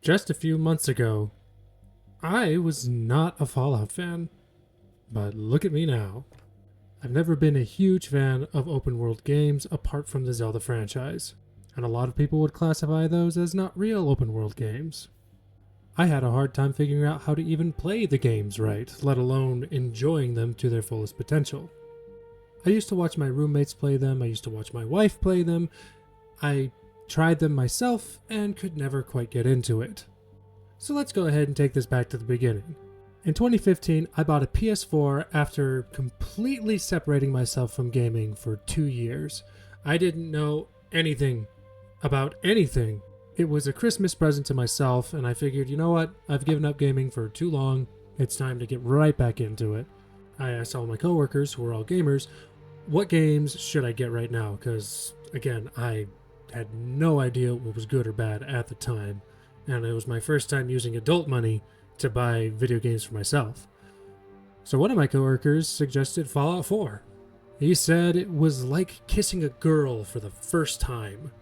Just a few months ago, I was not a Fallout fan, but look at me now. I've never been a huge fan of open world games apart from the Zelda franchise, and a lot of people would classify those as not real open world games. I had a hard time figuring out how to even play the games right, let alone enjoying them to their fullest potential. I used to watch my roommates play them, I used to watch my wife play them, I tried them myself and could never quite get into it. So let's go ahead and take this back to the beginning. In 2015, I bought a PS4 after completely separating myself from gaming for 2 years. I didn't know anything about anything. It was a Christmas present to myself, and I figured, you know what? I've given up gaming for too long. It's time to get right back into it. I asked all my coworkers, who were all gamers, what games should I get right now? Because, again, I had no idea what was good or bad at the time, and it was my first time using adult money to buy video games for myself. So one of my coworkers suggested Fallout 4. He said it was like kissing a girl for the first time.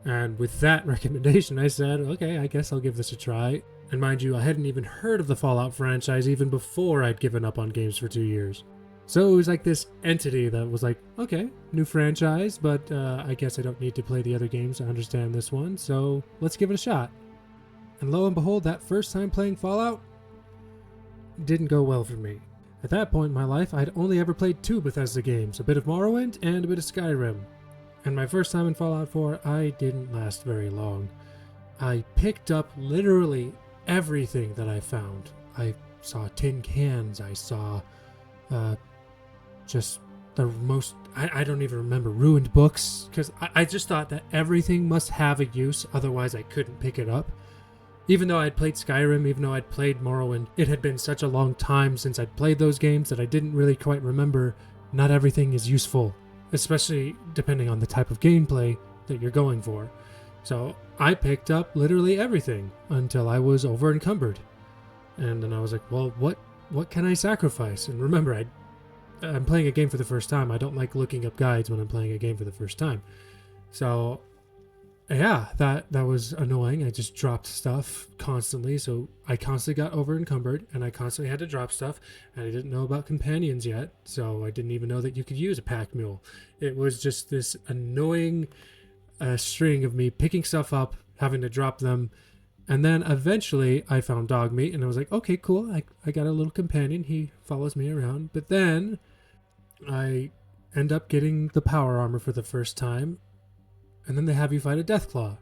And with that recommendation, I said, okay, I guess I'll give this a try. And mind you, I hadn't even heard of the Fallout franchise even before I'd given up on games for 2 years. So it was like this entity that was like, okay, new franchise, but I guess I don't need to play the other games to understand this one, so let's give it a shot. And lo and behold, that first time playing Fallout didn't go well for me. At that point in my life, I'd only ever played 2 Bethesda games, a bit of Morrowind and a bit of Skyrim. And my first time in Fallout 4, I didn't last very long. I picked up literally everything that I found. I saw tin cans, I saw just the most, I don't even remember, ruined books, because I just thought that everything must have a use, otherwise I couldn't pick it up. Even though I'd played Skyrim, even though I'd played Morrowind, it had been such a long time since I'd played those games that I didn't really quite remember not everything is useful, especially depending on the type of gameplay that you're going for. So I picked up literally everything until I was over encumbered. And then I was like, well, what can I sacrifice? And remember, I'm playing a game for the first time. I don't like looking up guides when I'm playing a game for the first time. So yeah, that was annoying. I just dropped stuff constantly, so I constantly got over encumbered, and I constantly had to drop stuff, and I didn't know about companions yet, so I didn't even know that you could use a pack mule. It was just this annoying string of me picking stuff up, having to drop them, and then eventually I found dog meat, and I was like, okay, cool, I got a little companion, he follows me around, but then I end up getting the power armor for the first time, and then they have you fight a Deathclaw.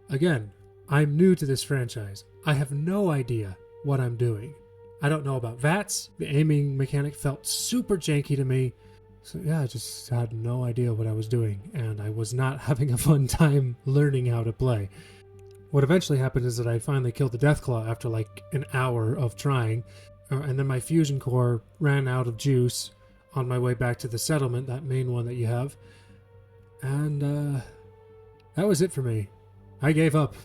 Again, I'm new to this franchise. I have no idea what I'm doing. I don't know about VATS. The aiming mechanic felt super janky to me. So yeah, I just had no idea what I was doing, and I was not having a fun time learning how to play. What eventually happened is that I finally killed the Deathclaw after like an hour of trying, and then my fusion core ran out of juice on my way back to the settlement, that main one that you have. And that was it for me. I gave up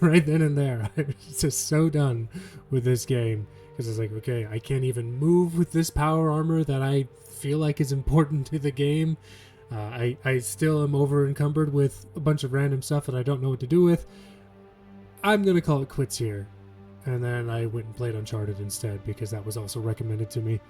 right then and there. I was just so done with this game. Because I was like, okay, I can't even move with this power armor that I feel like is important to the game. I still am over encumbered with a bunch of random stuff that I don't know what to do with. I'm going to call it quits here. And then I went and played Uncharted instead, because that was also recommended to me.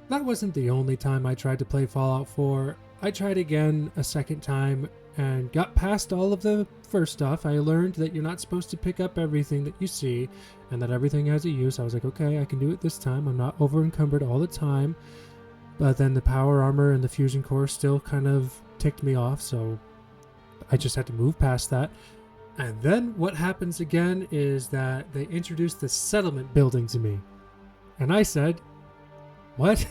That wasn't the only time I tried to play Fallout 4. I tried again a second time and got past all of the first stuff. I learned that you're not supposed to pick up everything that you see and that everything has a use. I was like, okay, I can do it this time. I'm not over encumbered all the time. But then the power armor and the fusion core still kind of ticked me off, so I just had to move past that. And then what happens again is that they introduced the settlement building to me. And I said, what?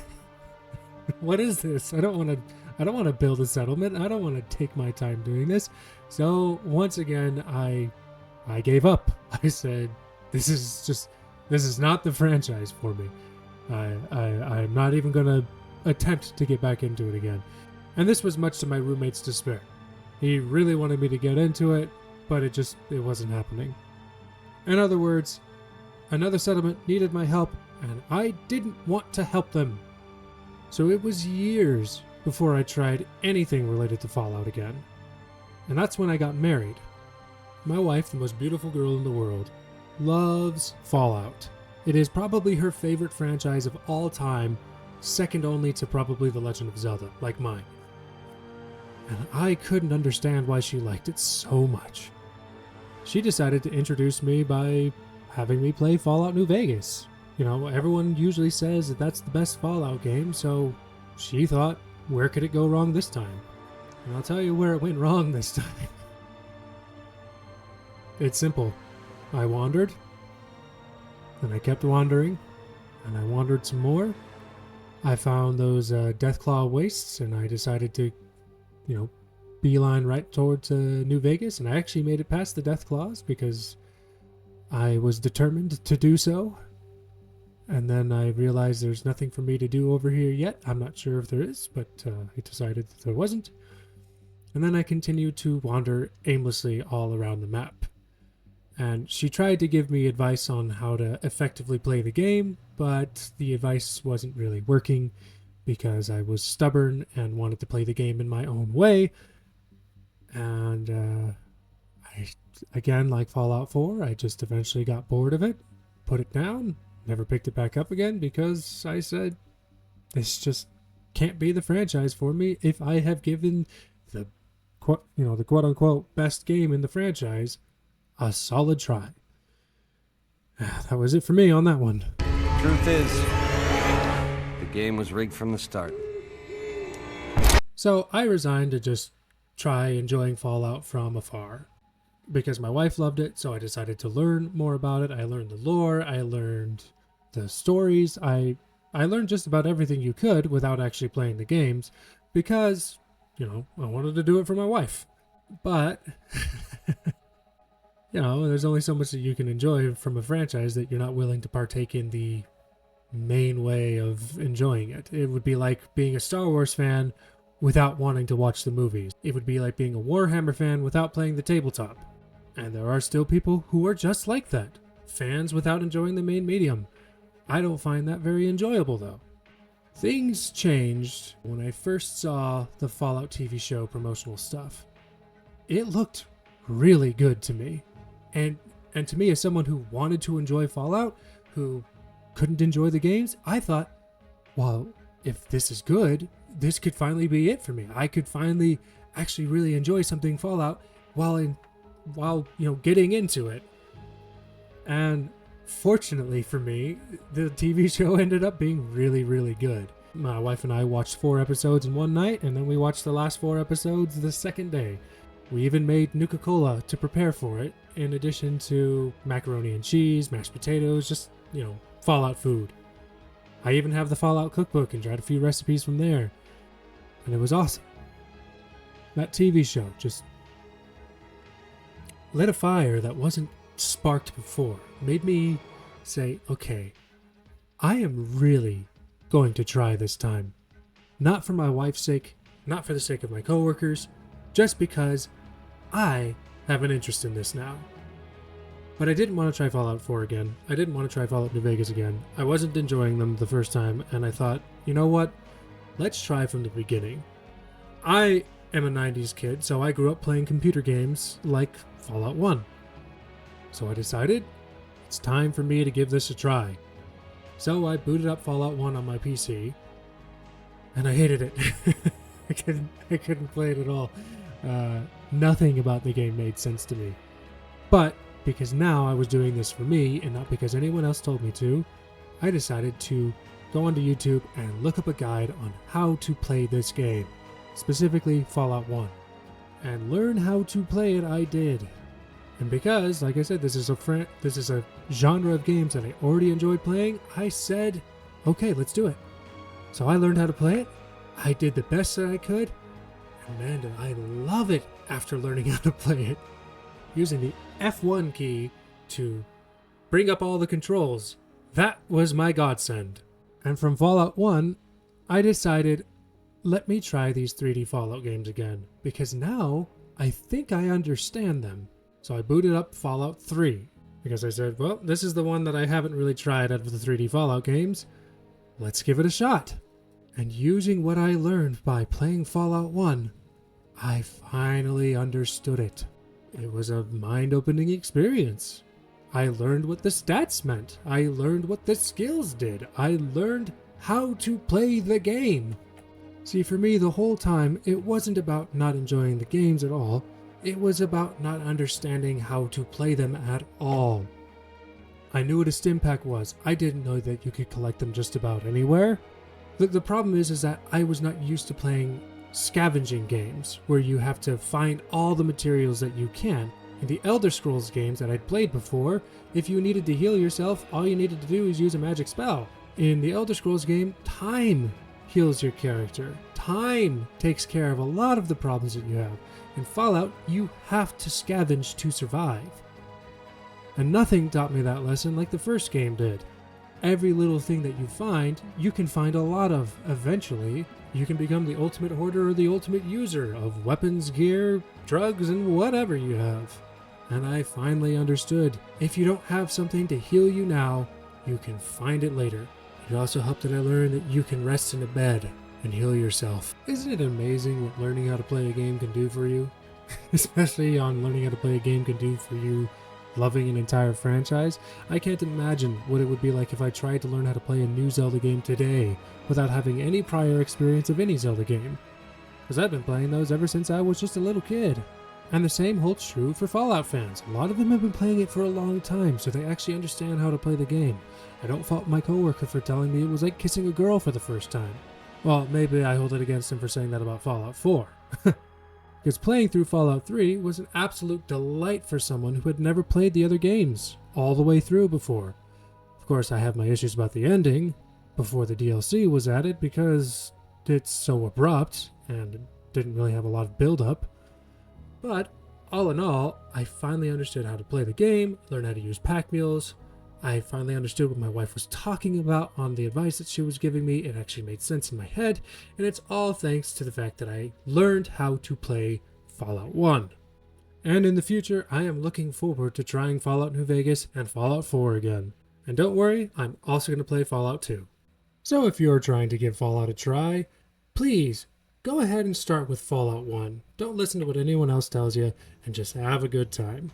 What is this? I don't want to build a settlement. I don't want to take my time doing this. So once again, I gave up. I said, this is not the franchise for me. I'm not even going to attempt to get back into it again. And this was much to my roommate's despair. He really wanted me to get into it, but it wasn't happening. In other words, another settlement needed my help, and I didn't want to help them. So it was years before I tried anything related to Fallout again. And that's when I got married. My wife, the most beautiful girl in the world, loves Fallout. It is probably her favorite franchise of all time, second only to probably The Legend of Zelda, like mine. And I couldn't understand why she liked it so much. She decided to introduce me by having me play Fallout New Vegas. You know, everyone usually says that that's the best Fallout game, so she thought, where could it go wrong this time? And I'll tell you where it went wrong this time. It's simple. I wandered, and I kept wandering, and I wandered some more. I found those Deathclaw wastes, and I decided to, beeline right towards New Vegas, and I actually made it past the Deathclaws because I was determined to do so. And then I realized there's nothing for me to do over here yet. I'm not sure if there is, but I decided that there wasn't. And then I continued to wander aimlessly all around the map. And she tried to give me advice on how to effectively play the game, but the advice wasn't really working because I was stubborn and wanted to play the game in my own way. And again, like Fallout 4, I just eventually got bored of it, put it down, never picked it back up again because I said, this just can't be the franchise for me if I have given the quote-unquote best game in the franchise a solid try. That was it for me on that one. Truth is, the game was rigged from the start. So I resigned to just try enjoying Fallout from afar. Because my wife loved it, so I decided to learn more about it. I learned the lore, I learned the stories, I learned just about everything you could without actually playing the games because, I wanted to do it for my wife. But there's only so much that you can enjoy from a franchise that you're not willing to partake in the main way of enjoying it. It would be like being a Star Wars fan without wanting to watch the movies. It would be like being a Warhammer fan without playing the tabletop. And there are still people who are just like that. Fans without enjoying the main medium. I don't find that very enjoyable, though. Things changed when I first saw the Fallout TV show promotional stuff. It looked really good to me. And to me, as someone who wanted to enjoy Fallout, who couldn't enjoy the games, I thought, well, if this is good, this could finally be it for me. I could finally actually really enjoy something Fallout while getting into it. And fortunately for me, the TV show ended up being really, really good. My wife and I watched 4 episodes in one night, and then we watched the last 4 episodes the second day. We even made Nuka-Cola to prepare for it, in addition to macaroni and cheese, mashed potatoes, just, Fallout food. I even have the Fallout cookbook and tried a few recipes from there. And it was awesome. That TV show just lit a fire that wasn't sparked before. Made me say, okay, I am really going to try this time. Not for my wife's sake, not for the sake of my coworkers, just because I have an interest in this now. But I didn't want to try Fallout 4 again. I didn't want to try Fallout New Vegas again. I wasn't enjoying them the first time, and I thought, you know what? Let's try from the beginning. I am a 90s kid, so I grew up playing computer games like Fallout 1. So I decided, it's time for me to give this a try. So I booted up Fallout 1 on my PC, and I hated it. I couldn't play it at all. Nothing about the game made sense to me. But because now I was doing this for me and not because anyone else told me to, I decided to go onto YouTube and look up a guide on how to play this game, specifically Fallout 1. And learn how to play it I did. And because, like I said, this is a genre of games that I already enjoyed playing, I said, okay, let's do it. So I learned how to play it, I did the best that I could, and man, did I love it after learning how to play it. Using the F1 key to bring up all the controls. That was my godsend. And from Fallout 1, I decided, let me try these 3D Fallout games again, because now I think I understand them. So I booted up Fallout 3, because I said, well, this is the one that I haven't really tried out of the 3D Fallout games. Let's give it a shot. And using what I learned by playing Fallout 1, I finally understood it. it was a mind-opening experience. I learned what the stats meant. I learned what the skills did. I learned how to play the game. See, for me, the whole time, it wasn't about not enjoying the games at all. It was about not understanding how to play them at all. I knew what a stim pack was. I didn't know that you could collect them just about anywhere. The problem is that I was not used to playing scavenging games, where you have to find all the materials that you can. In the Elder Scrolls games that I'd played before, if you needed to heal yourself, all you needed to do is use a magic spell. In the Elder Scrolls game, time heals your character. Time takes care of a lot of the problems that you have. In Fallout, you have to scavenge to survive. And nothing taught me that lesson like the first game did. Every little thing that you find, you can find a lot of. Eventually, you can become the ultimate hoarder or the ultimate user of weapons, gear, drugs, and whatever you have. And I finally understood, if you don't have something to heal you now, you can find it later. It also helped that I learned that you can rest in a bed and heal yourself. Isn't it amazing what learning how to play a game can do for you? Especially on learning how to play a game can do for you loving an entire franchise. I can't imagine what it would be like if I tried to learn how to play a new Zelda game today without having any prior experience of any Zelda game. Because I've been playing those ever since I was just a little kid. And the same holds true for Fallout fans. A lot of them have been playing it for a long time, so they actually understand how to play the game. I don't fault my coworker for telling me it was like kissing a girl for the first time. Well, maybe I hold it against him for saying that about Fallout 4. Because playing through Fallout 3 was an absolute delight for someone who had never played the other games all the way through before. Of course, I have my issues about the ending before the DLC was added because it's so abrupt and didn't really have a lot of build-up. But all in all, I finally understood how to play the game, learned how to use pack mules. I finally understood what my wife was talking about on the advice that she was giving me. It actually made sense in my head, and it's all thanks to the fact that I learned how to play Fallout 1. And in the future, I am looking forward to trying Fallout New Vegas and Fallout 4 again. And don't worry, I'm also going to play Fallout 2. So if you're trying to give Fallout a try, please go ahead and start with Fallout 1. Don't listen to what anyone else tells you, and just have a good time.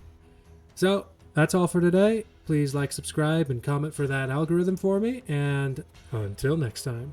So, that's all for today. Please like, subscribe, and comment for that algorithm for me, and until next time.